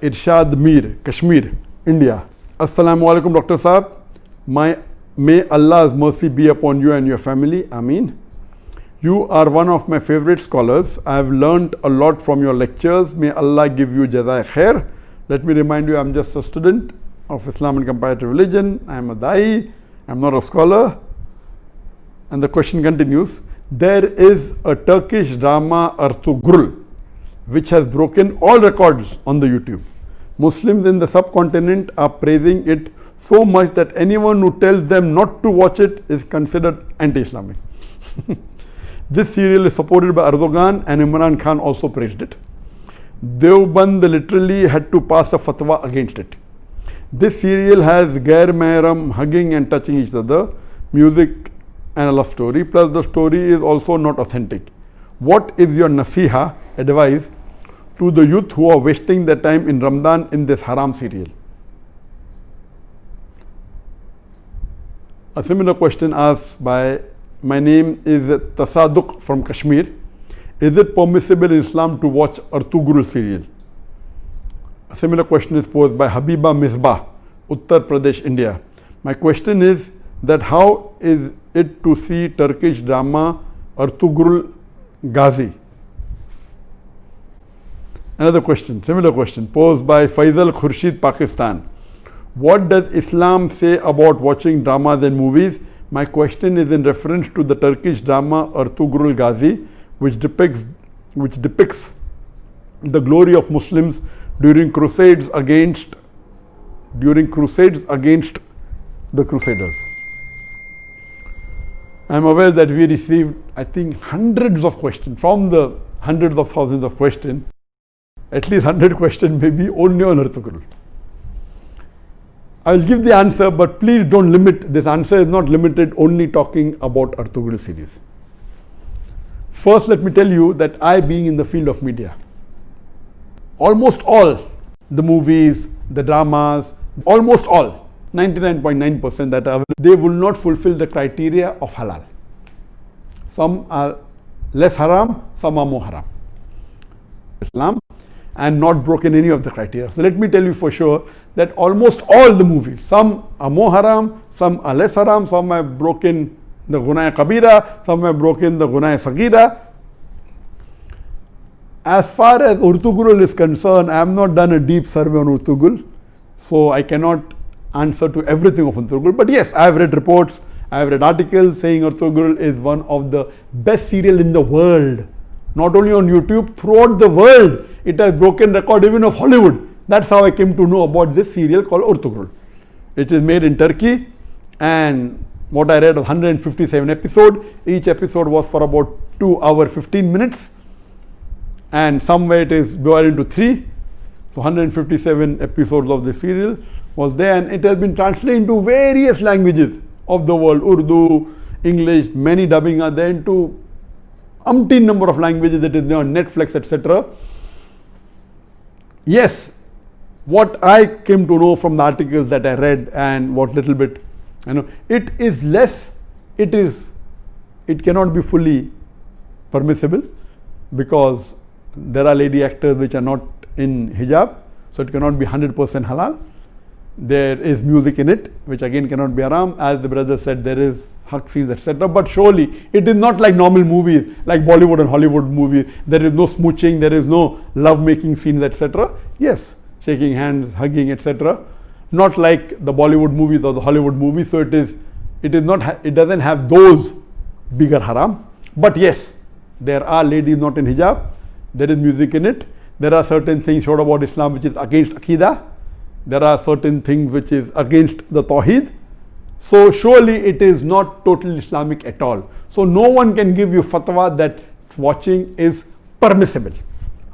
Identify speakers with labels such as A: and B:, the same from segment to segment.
A: Irshad Mir, Kashmir, India. Assalamu alaikum, Dr. Saab. May Allah's mercy be upon you and your family. Ameen. You are one of my favorite scholars. I have learnt a lot from your lectures. May Allah give you jazai khair. Let me remind you, I am just a student of Islam and comparative religion. I am a da'i. I am not a scholar. And the question continues. There is a Turkish drama, Ertugrul, which has broken all records on the YouTube. Muslims in the subcontinent are praising it so much that anyone who tells them not to watch it is considered anti-Islamic. This serial is supported by Erdogan, and Imran Khan also praised it. Deoband literally had to pass a fatwa against it. This serial has Gair Mehram hugging and touching each other, music and a love story, plus the story is also not authentic. What is your nasiha, advice, to the youth who are wasting their time in Ramadan in this haram serial? A similar question asked by, my name is Tasadduq from Kashmir. Is it permissible in Islam to watch Ertugrul serial? A similar question is posed by Habiba Misbah, Uttar Pradesh, India. My question is that how is it to see Turkish drama Ertugrul Ghazi? Another question, similar question, posed by Faisal Khurshid, Pakistan. What does Islam say about watching dramas and movies? My question is in reference to the Turkish drama Ertugrul Ghazi, which depicts the glory of Muslims during crusades against the Crusaders. I am aware that we received, I think, hundreds of questions from the hundreds of thousands of questions. At least 100 questions maybe only on Ertugrul. I will give the answer, but please don't limit. This answer is not limited only talking about Ertugrul series. First, let me tell you that I, being in the field of media, almost all the movies, the dramas, almost all, 99.9% that are, they will not fulfill the criteria of halal. Some are less haram, some are more haram. Islam, and not broken any of the criteria. So let me tell you for sure that almost all the movies, some are more haram, some are less haram, some have broken the Gunaya Kabira, some have broken the Gunaya Sagira. As far as Ertugrul is concerned, I have not done a deep survey on Ertugrul, so I cannot answer to everything of Ertugrul. But yes, I have read reports, I have read articles saying Ertugrul is one of the best serial in the world. Not only on YouTube, throughout the world. It has broken record even of Hollywood. That's how I came to know about this serial called Ertugrul. It is made in Turkey, and what I read was 157 episodes. Each episode was for about 2 hours 15 minutes, and somewhere it is divided into 3. So 157 episodes of the serial was there, and it has been translated into various languages of the world. Urdu, English, many dubbing are there into umpteen number of languages that is there on Netflix, etc. Yes, what I came to know from the articles that I read and what little bit, it is less, it cannot be fully permissible because there are lady actors which are not in hijab, so it cannot be 100% halal. There is music in it, which again cannot be haram. As the brother said, there is hug scenes, etc. But surely it is not like normal movies, like Bollywood and Hollywood movies. There is no smooching, there is no love-making scenes, etc. Yes, shaking hands, hugging, etc. Not like the Bollywood movies or the Hollywood movies. So it doesn't have those bigger haram. But yes, there are ladies not in hijab. There is music in it. There are certain things showed about Islam which is against Aqidah. There are certain things which is against the Tawheed. So surely it is not totally Islamic at all. So no one can give you fatwa that watching is permissible.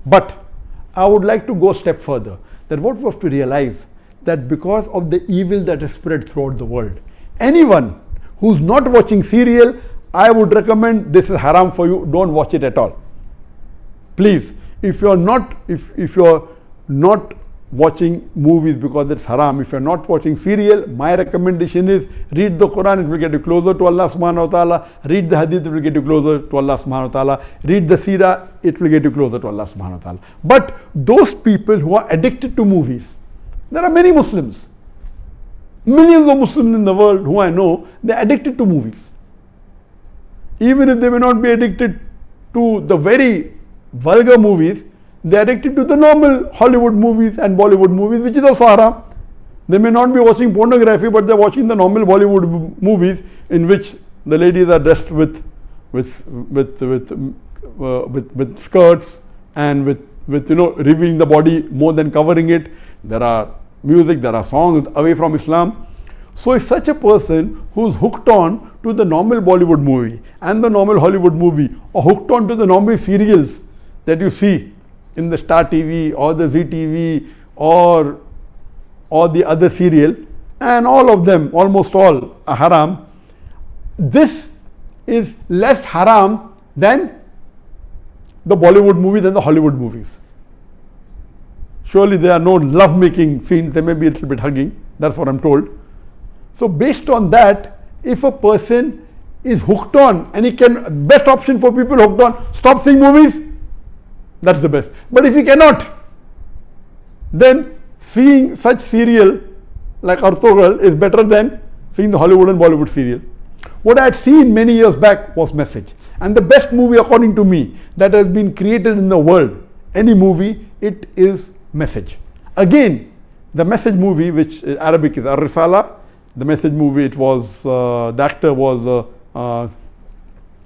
A: But I would like to go a step further, that what we have to realize that because of the evil that is spread throughout the world, anyone who's not watching serial, I would recommend this is haram for you, don't watch it at all. Please, if you're not watching movies because it's haram. If you're not watching serial, my recommendation is read the Quran, it will get you closer to Allah subhanahu wa ta'ala. Read the hadith, it will get you closer to Allah subhanahu wa ta'ala. Read the seerah, it will get you closer to Allah subhanahu wa ta'ala. But those people who are addicted to movies, there are many Muslims, millions of Muslims in the world who I know, they're addicted to movies. Even if they may not be addicted to the very vulgar movies, they are addicted to the normal Hollywood movies and Bollywood movies, which is also haram. They may not be watching pornography, but they are watching the normal Bollywood movies in which the ladies are dressed with skirts and with revealing the body more than covering it. There are music, there are songs away from Islam. So if such a person who's hooked on to the normal Bollywood movie and the normal Hollywood movie, or hooked on to the normal serials that you see in the Star TV or the Zee TV or the other serial, and all of them, almost all, are haram, this is less haram than the Bollywood movies and the Hollywood movies. Surely there are no love-making scenes, there may be a little bit hugging, that's what I'm told. So based on that, if a person is hooked on, and he can, best option for people hooked on, stop seeing movies, that's the best. But if he cannot, then seeing such serial like Ertugrul is better than seeing the Hollywood and Bollywood serial. What I had seen many years back was Message. And the best movie according to me that has been created in the world, any movie, it is Message. Again, the Message movie, which in Arabic is Ar-Risala, the Message movie, it was, the actor was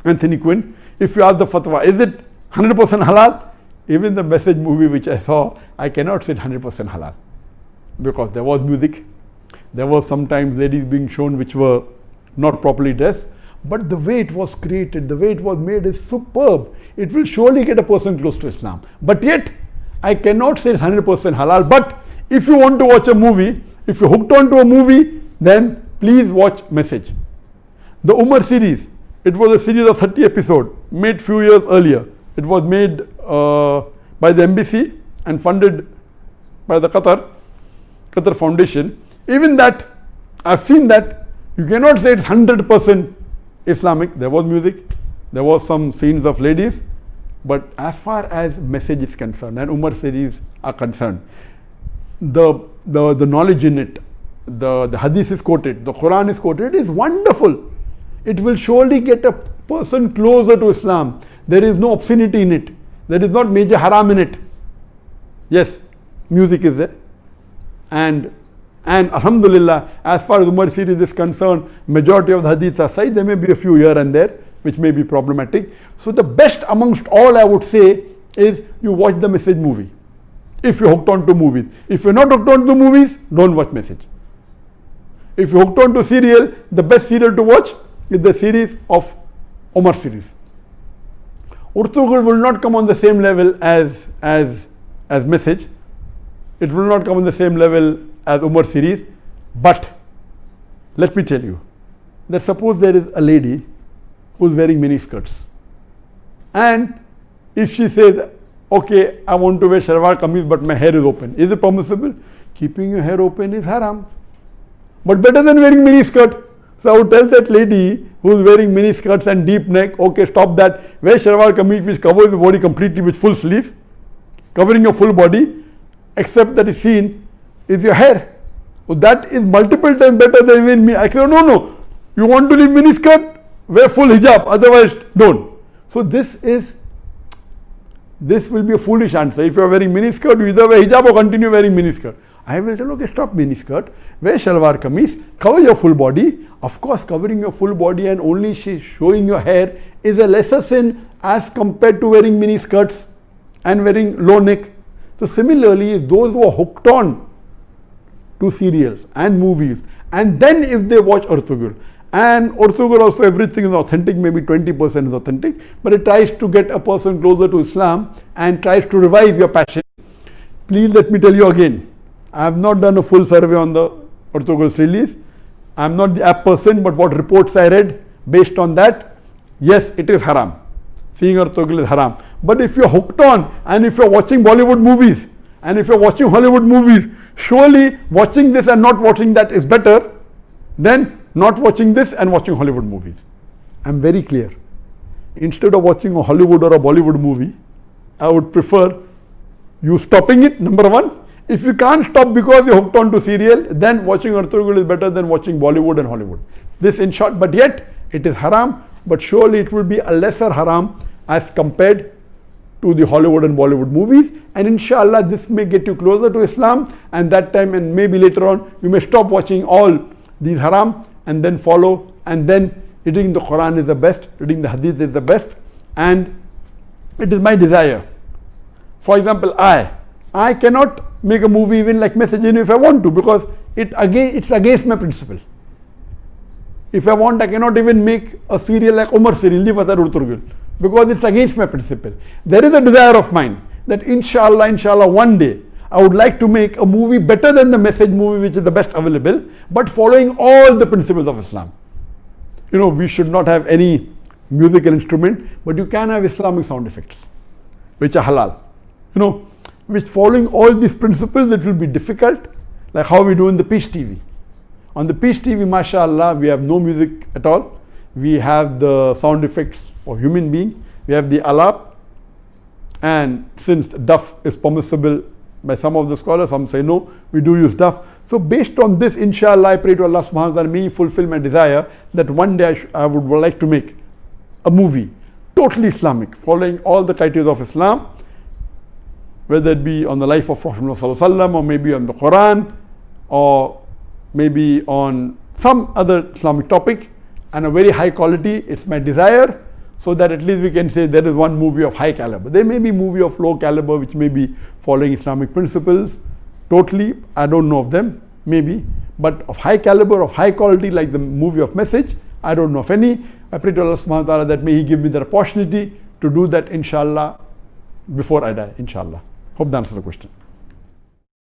A: Anthony Quinn. If you ask the fatwa, is it 100% halal? Even the Message movie which I saw, I cannot say 100% halal, because there was music, there was sometimes ladies being shown which were not properly dressed, but the way it was created, the way it was made is superb. It will surely get a person close to Islam. But yet, I cannot say it's 100% halal. But if you want to watch a movie, if you're hooked on to a movie, then please watch Message. The Umar series, it was a series of 30 episodes, made few years earlier. It was made by the embassy and funded by the Qatar Foundation. Even that, I've seen that, you cannot say it's 100% Islamic. There was music, there was some scenes of ladies, but as far as Message is concerned and Umar series are concerned, the knowledge in it, the hadith is quoted, the Quran is quoted, it is wonderful. It will surely get a person closer to Islam. There is no obscenity in it. There is not major haram in it. Yes, music is there. And alhamdulillah, as far as Umar series is concerned, majority of the hadiths are sahih. There may be a few here and there which may be problematic. So the best amongst all, I would say, is you watch the Message movie. If you're hooked on to movies. If you're not hooked on to movies, don't watch Message. If you're hooked on to serial, the best serial to watch is the series of Umar series. Ertugrul will not come on the same level as Message. It will not come on the same level as Umar series. But let me tell you that suppose there is a lady who is wearing mini skirts, and if she says, okay, I want to wear shalwar kameez but my hair is open, is it permissible? Keeping your hair open is haram, but better than wearing mini skirt. So I would tell that lady who is wearing mini skirts and deep neck, okay, stop that, wear shalwar kameez which covers the body completely with full sleeve, covering your full body, except that is seen is your hair. So that is multiple times better than even me. I say, no, you want to leave mini skirt, wear full hijab, otherwise don't. So this will be a foolish answer. If you are wearing mini skirt, you either wear hijab or continue wearing mini skirt. I will tell, okay, stop mini skirt, wear shalwar kameez, cover your full body. Of course, covering your full body and only showing your hair is a lesser sin as compared to wearing mini skirts and wearing low neck. So similarly, if those who are hooked on to serials and movies, and then if they watch Ertugrul, and Ertugrul also everything is authentic, maybe 20% is authentic, but it tries to get a person closer to Islam and tries to revive your passion. Please let me tell you again, I have not done a full survey on the Ertugrul's release. I am not the app person, but what reports I read, based on that, yes, it is haram. Seeing Ertugrul is haram. But if you are hooked on and if you are watching Bollywood movies And if you're watching Hollywood movies, surely watching this and not watching that is better than not watching this and watching Hollywood movies. I'm very clear. Instead of watching a Hollywood or a Bollywood movie, I would prefer you stopping it, number one. If you can't stop because you're hooked on to serial, then watching Ertugrul is better than watching Bollywood and Hollywood. This in short, but yet it is haram, but surely it will be a lesser haram as compared to the Hollywood and Bollywood movies, and inshallah this may get you closer to Islam, and that time and maybe later on you may stop watching all these haram and then follow, and then reading the Quran is the best, reading the Hadith is the best. And it is my desire. For example, I cannot make a movie even like Messaging if I want to, because it's against my principle. If I want, I cannot even make a serial like Umar serial, leave aside Ertugrul, because it's against my principle. There is a desire of mine that inshallah one day I would like to make a movie better than the Message movie, which is the best available, but following all the principles of Islam. You know, we should not have any musical instrument, but you can have Islamic sound effects, which are halal. You know, which following all these principles, it will be difficult, like how we do in the Peace TV. On the Peace TV, mashallah, we have no music at all. We have the sound effects of human being. We have the alap, and since duff is permissible by some of the scholars, some say no, we do use duff. So based on this, inshallah, I pray to Allah subhanahu wa ta'ala, may He fulfill my desire that one day I would like to make a movie totally Islamic, following all the criteria of Islam, whether it be on the life of Prophet Muhammad sallallahu alaihi wasallam, or maybe on the Quran, or maybe on some other Islamic topic, and a very high quality. It's my desire, so that at least we can say there is one movie of high caliber. There may be movie of low caliber which may be following Islamic principles totally, I don't know of them, maybe, but of high caliber, of high quality, like the movie of Message, I don't know of any. I pray to Allah subhanahu wa ta'ala that may He give me the opportunity to do that, inshallah, before I die, inshallah. Hope that answers the question.